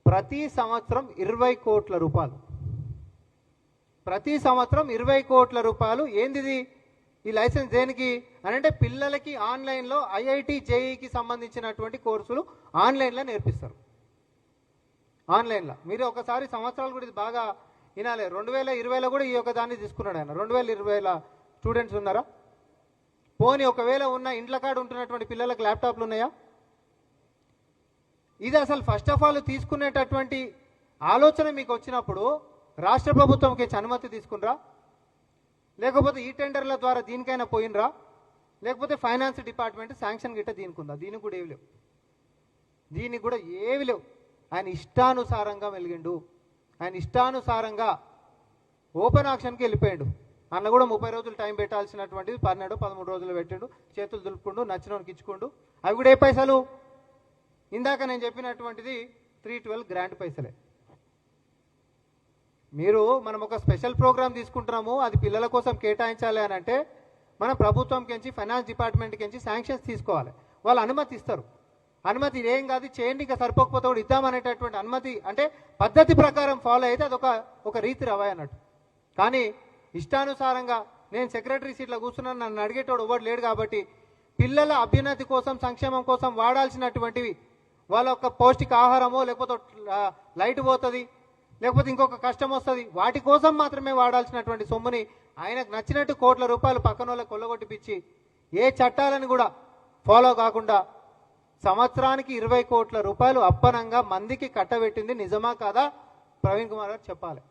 ప్రతి సంవత్సరం 20 కోట్ల రూపాయలు, ప్రతి సంవత్సరం 20 కోట్ల రూపాయలు. ఏందిది ఈ లైసెన్స్ దేనికి అని అంటే పిల్లలకి ఆన్లైన్లో ఐఐటి జేఈకి సంబంధించినటువంటి కోర్సులు ఆన్లైన్లో నేర్పిస్తారు. ఆన్లైన్లో మీరు ఒకసారి సంవత్సరాలు కూడా ఇది బాగా వినాలి. 2020లో కూడా ఈ యొక్క దాన్ని తీసుకున్నాడు ఆయన. 2020 స్టూడెంట్స్ ఉన్నారా? పోనీ ఒకవేళ ఉన్న ఇండ్ల కాడ ఉంటున్నటువంటి పిల్లలకు ల్యాప్టాప్లు ఉన్నాయా? ఇది అసలు ఫస్ట్ ఆఫ్ ఆల్ తీసుకునేటటువంటి ఆలోచన మీకు వచ్చినప్పుడు రాష్ట్ర ప్రభుత్వంకి అనుమతి తీసుకునరా, లేకపోతే ఈ టెండర్ల ద్వారా దీనికైనా పోయినరా, లేకపోతే ఫైనాన్స్ డిపార్ట్మెంట్ శాంక్షన్ గిట్ట దీనికి ఉందా? దీనికి కూడా ఏవి లేవు, దీనికి కూడా ఏవి లేవు. ఆయన ఇష్టానుసారంగా వెలిగిండు, ఆయన ఇష్టానుసారంగా ఓపెన్ ఆక్షన్కి వెళ్ళిపోయాడు. అన్న కూడా 30 రోజులు టైం పెట్టాల్సినటువంటిది 12-13 రోజులు పెట్టాడు. చేతులు దులుపుకుండు, నచ్చినోనికి ఇచ్చుకుండు. అవి కూడా ఏ పైసలు? ఇందాక నేను చెప్పినటువంటిది 312 గ్రాంట్ పైసలే. మీరు మనం ఒక స్పెషల్ ప్రోగ్రామ్ తీసుకుంటున్నాము, అది పిల్లల కోసం కేటాయించాలి అని అంటే మనం ప్రభుత్వంకించి ఫైనాన్స్ డిపార్ట్మెంట్కించి శాంక్షన్స్ తీసుకోవాలి. వాళ్ళు అనుమతి ఇస్తారు. అనుమతి ఏం కాదు చేయండి, ఇంకా సరిపోకపోతే కూడా ఇద్దామనేటటువంటి అనుమతి అంటే పద్ధతి ప్రకారం ఫాలో అయితే అది ఒక రీతి రవాయి అన్నట్టు. కానీ ఇష్టానుసారంగా నేను సెక్రటరీ సీట్లో కూర్చున్నాను, నన్ను అడిగేటోడు ఎవడు లేడు కాబట్టి పిల్లల అభ్యున్నతి కోసం సంక్షేమం కోసం వాడాల్సినటువంటివి, వాళ్ళ యొక్క పౌష్టిక ఆహారమో లేకపోతే లైట్ పోతుంది, లేకపోతే ఇంకొక కష్టం వస్తుంది, వాటి కోసం మాత్రమే వాడాల్సినటువంటి సొమ్ముని ఆయనకు నచ్చినట్టు కోట్ల రూపాయలు పక్కన వాళ్ళకి కొల్లగొట్టిపిచ్చి ఏ చట్టాలను కూడా ఫాలో కాకుండా సంవత్సరానికి 20 కోట్ల రూపాయలు అప్పనంగా మందికి కట్టబెట్టింది నిజమా కాదా ప్రవీణ్ కుమార్ గారు చెప్పాలి.